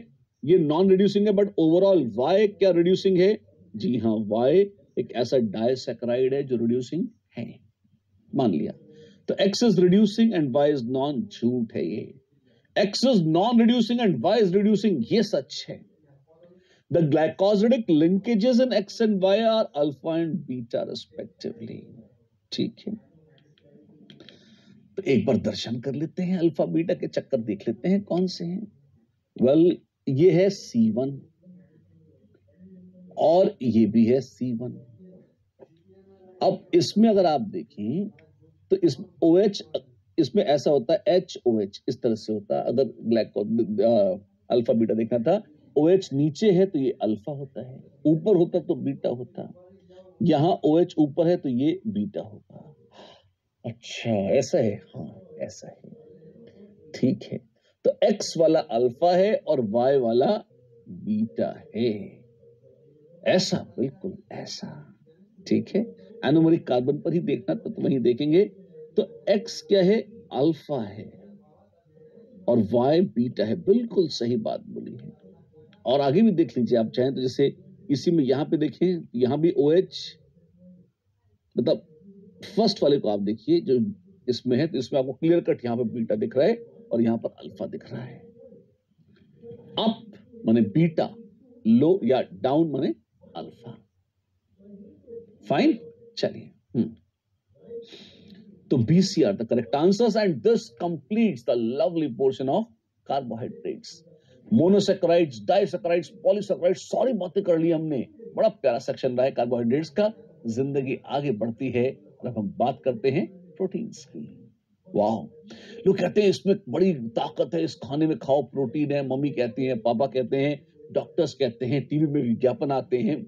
ये नॉन रिड्यूसिंग है, बट ओवरऑल Y क्या रिड्यूसिंग है? जी हाँ, Y एक ऐसा डायसैकेराइड है जो रिड्यूसिंग है, मान लिया। तो X is reducing and Y is non, झूठ है ये। X is non reducing and Y is reducing, ये सच है। The glycosidic linkages in X and Y are alpha and beta respectively. ठीक है, तो एक बार दर्शन कर लेते हैं, अल्फा बीटा के चक्कर देख लेते हैं कौन से हैं। वेल, ये है C1 और ये भी है C1। अब इसमें अगर आप देखें तो इस OH, इसमें ऐसा होता है HOH, इस तरह से होता है। अगर अल्फा बीटा देखना था, OH नीचे है तो ये अल्फा होता है, ऊपर होता तो बीटा होता। यहां OH ऊपर है तो ये बीटा होगा। अच्छा ऐसा है, हाँ ऐसा है, ठीक है। तो X वाला अल्फा है और Y वाला बीटा है, ऐसा, बिल्कुल ऐसा, ठीक है। एनोमरिक कार्बन पर ही देखना तो वहीं देखेंगे। तो X क्या है, अल्फा है और Y बीटा है, बिल्कुल सही बात बोली है। और आगे भी देख लीजिए आप चाहें तो, जैसे इसी में यहां पे देखें, यहां भी OH, मतलब फर्स्ट वाले को आप देखिए जो इसमें है, तो इसमें आपको क्लियर कट यहां पे बीटा दिख रहा है और यहां पर अल्फा दिख रहा है। अप माने बीटा, लो या डाउन माने अल्फा। फाइन, चलिए। तो BC are the correct answers and this completes the lovely portion of carbohydrates. Monosaccharides, disaccharides, polysaccharides, सारी बातें कर ली हमने। बड़ा प्यारा सेक्शन रहा है कार्बोहाइड्रेट्स का। जिंदगी आगे बढ़ती है और अब हम बात करते हैं प्रोटीन्स की। वाह, लोग कहते हैं इसमें बड़ी ताकत है, इस खाने में खाओ, प्रोटीन है। मम्मी कहती है, पापा कहते हैं, डॉक्टर्स कहते हैं, टीवी में विज्ञापन आते हैं,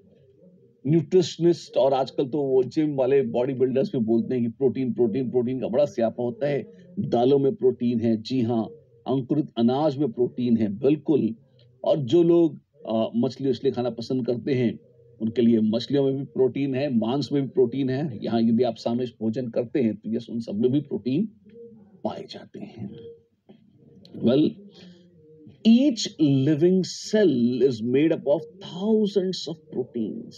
न्यूट्रिशनिस्ट और आजकल तो वो जिम वाले बॉडी बिल्डर्स भी बोलते हैं कि प्रोटीन प्रोटीन प्रोटीन का बड़ा स्यापा होता है। दालों में प्रोटीन है, जी हाँ। अंकुरित अनाज में प्रोटीन है, बिल्कुल। और जो लोग मछली उछली खाना पसंद करते हैं उनके लिए मछलियों में भी प्रोटीन है, मांस में भी प्रोटीन है। यहाँ यदि आप सामूहिक भोजन करते हैं तो यस, उन सब में भी प्रोटीन पाए जाते हैं। Well, each living cell is made up of thousands of proteins.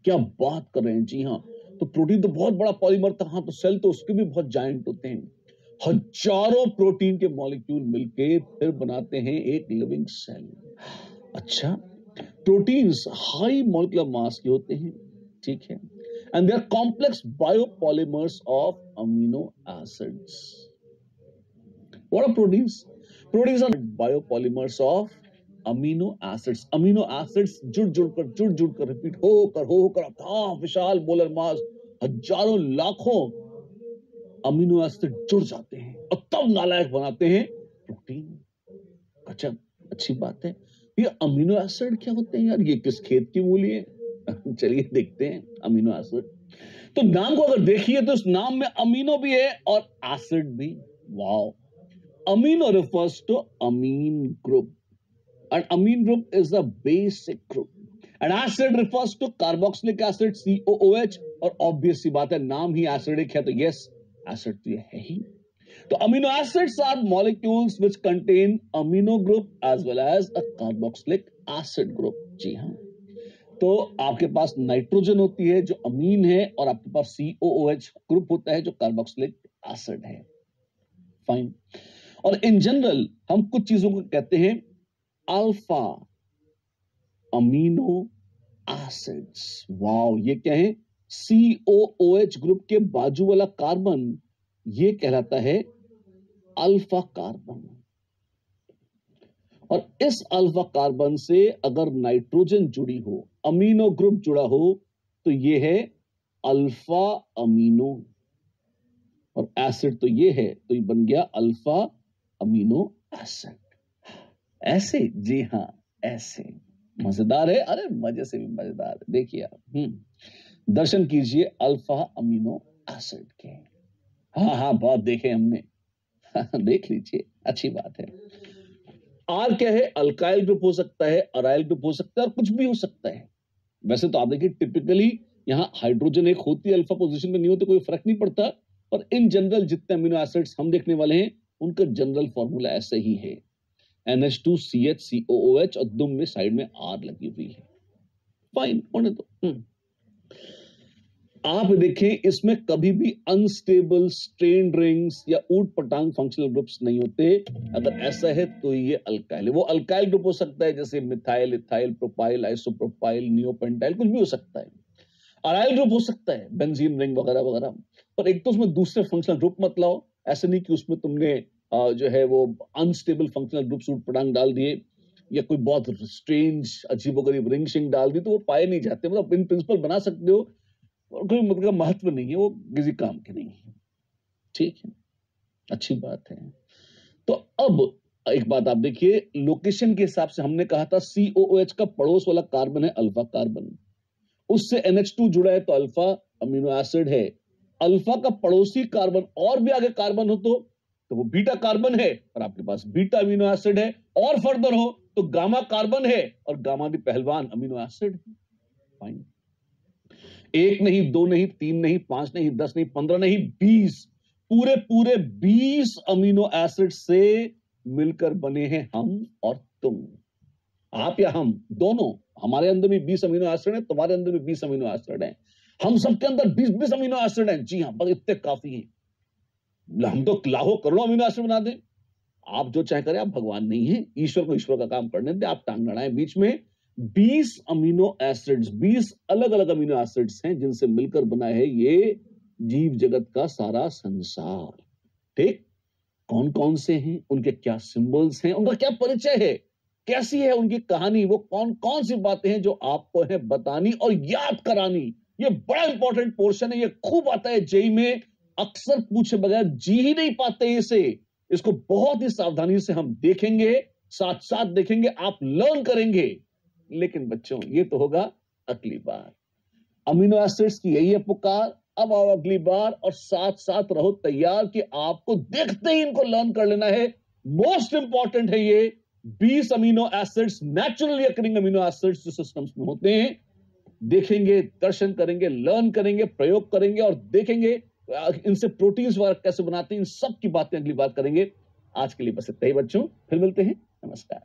क्या बात कर रहे हैं, जी हाँ। तो प्रोटीन तो बहुत बड़ा पॉलीमर था, हाँ, तो सेल तो उसके भी बहुत जायंट होते हैं। हजारों प्रोटीन के मॉलिक्यूल मिलके फिर बनाते हैं एक लिविंग सेल। अच्छा, प्रोटीन्स हाई मॉलिक्यूलर मास के होते हैं, ठीक है, and they are complex biopolymers of amino acids. What are proteins? Proteins are biopolymers of amino acids. Amino acids जुड़ जुड़ कर रिपीट होकर अथाह विशाल मोलर मास, हजारों लाखों अमीनो एसिड जुड़ जाते हैं और तब नालायक बनाते हैं प्रोटीन। अच्छा, अच्छी बात है। ये अमीनो एसिड क्या होते हैं यार, ये किस खेत की मूली है? चलिए देखते हैं अमीनो एसिड। तो नाम को अगर देखिए तो इस नाम में अमीनो भी है और एसिड भी। Wow, amino refers to amine group, and amine group is the basic group, and acid refers to carboxylic acid, COOH, और obvious सी बात है, नाम ही acidic है तो yes, acid तो ये है ही। तो amino acids are molecules which contain amino group as well as a carboxylic acid group। जी हाँ, तो आपके पास नाइट्रोजन होती है जो अमीन है और आपके पास COOH ग्रुप होता है जो कार्बोक्सिलिक एसिड है। फाइन। और इन जनरल हम कुछ चीजों को कहते हैं अल्फा अमीनो एसिड्स। वाओ, ये क्या है? COOH ग्रुप के बाजू वाला कार्बन ये कहलाता है अल्फा कार्बन। और इस अल्फा कार्बन से अगर नाइट्रोजन जुड़ी हो, अमीनो ग्रुप जुड़ा हो, तो ये है अल्फा अमीनो, और एसिड तो ये है, तो ये बन गया अल्फा अमीनो एसिड। ऐसे, जी हाँ, ऐसे। मजेदार है, अरे मजे से भी मजेदार है। देखिए आप दर्शन कीजिए अल्फा अमीनो एसिड के। हाँ हाँ, बहुत देखे हमने। देख लीजिए, अच्छी बात है। आर क्या है? अल्काइल ग्रुप हो सकता है, अराइल ग्रुप हो सकता है, और कुछ भी हो सकता है। वैसे तो आप देखिए टिपिकली यहाँ हाइड्रोजन एक होती है, अल्फा पोजीशन में नहीं होती, कोई फर्क नहीं पड़ता। और इन जनरल जितने अमीनो एसिड्स हम देखने वाले हैं उनका जनरल फॉर्मूला ऐसे ही है, NH2CH और दुम में साइड में आर लगी हुई है। फाइन, होने दो। आप देखें इसमें कभी भी अनस्टेबल स्ट्रेन रिंग्स या ऊट पटांग फंक्शनल ग्रुप्स नहीं होते। अगर ऐसा है तो ये अल्काइल है। वो अल्काइल ग्रुप हो सकता है जैसे methyl, ethyl, propyl, isopropyl, neopentyl, कुछ भी हो सकता है। अराइल ग्रुप हो सकता है, बेंजीन रिंग वगैरह वगैरह। पर एक तो उसमें दूसरे फंक्शनल ग्रुप मत लाओ। ऐसे नहीं कि उसमें तुमने जो है वो अनस्टेबल फंक्शनल ग्रुप ऊट पटांग डाल दिए या कोई बहुत स्ट्रेंज अजीबोगरीब रिंग शिंग डाल दी, तो वो पाए नहीं जाते। मतलब इन प्रिंसिपल बना सकते हो और कोई मतलब महत्व नहीं है, वो किसी काम के नहीं है। ठीक है, अच्छी बात है। तो अब एक बात आप देखिए, लोकेशन के हिसाब से हमने कहा था COOH का पड़ोस वाला कार्बन है अल्फा कार्बन, उससे NH2 जुड़ा है तो अल्फा अमीनो एसिड है। अल्फा का पड़ोसी कार्बन और भी आगे कार्बन हो तो वो बीटा कार्बन है और आपके पास बीटा अमीनो एसिड है। और फर्दर हो तो गामा कार्बन है और गामा दी पहलवान अमीनो एसिड है। फाइन। 1 नहीं, 2 नहीं, 3 नहीं, 5 नहीं, 10 नहीं, 15 नहीं, 20, पूरे पूरे 20 अमीनो एसिड से मिलकर बने हैं हम और तुम। आप या हम दोनों, हमारे अंदर भी 20 अमीनो एसिड है, तुम्हारे अंदर भी 20 अमीनो एसिड है, हम सबके अंदर 20-20 अमीनो एसिड हैं। जी हां, बस इतने काफी हैं। हम तो लाखों करोड़ों अमीनो एसिड बना दें। आप जो चाहे करें, आप भगवान नहीं हैं। ईश्वर को ईश्वर का काम करने दें, आप टांग लड़ाएं बीच में। 20 अमीनो एसिड्स, 20 अलग अलग अमीनो एसिड्स हैं जिनसे मिलकर बना है ये जीव जगत का सारा संसार। ठीक? कौन कौन से हैं, उनके क्या सिंबल्स हैं, उनका क्या परिचय है, कैसी है उनकी कहानी, वो कौन कौन सी बातें हैं जो आपको है बतानी और याद करानी। ये बड़ा इंपॉर्टेंट पोर्शन है, ये खूब आता है जेई में, अक्सर पूछे बगैर जी ही नहीं पाते इसे। इसको बहुत ही सावधानी से हम देखेंगे, साथ साथ देखेंगे, आप लर्न करेंगे। लेकिन बच्चों, ये तो होगा अगली बार। अमीनो एसिड्स की यही है पुकार। अब आओ अगली बार और साथ साथ रहो तैयार कि आपको देखते ही इनको लर्न कर लेना है। मोस्ट इंपॉर्टेंट है ये 20 amino acids, naturally occurring amino acids जो सिस्टम्स में होते हैं। देखेंगे, दर्शन करेंगे, लर्न करेंगे, प्रयोग करेंगे और देखेंगे इनसे प्रोटीन्स वगैरह कैसे बनाते हैं। इन सब की बातें अगली बार करेंगे। आज के लिए बस इतना ही बच्चों, फिर मिलते हैं। नमस्कार।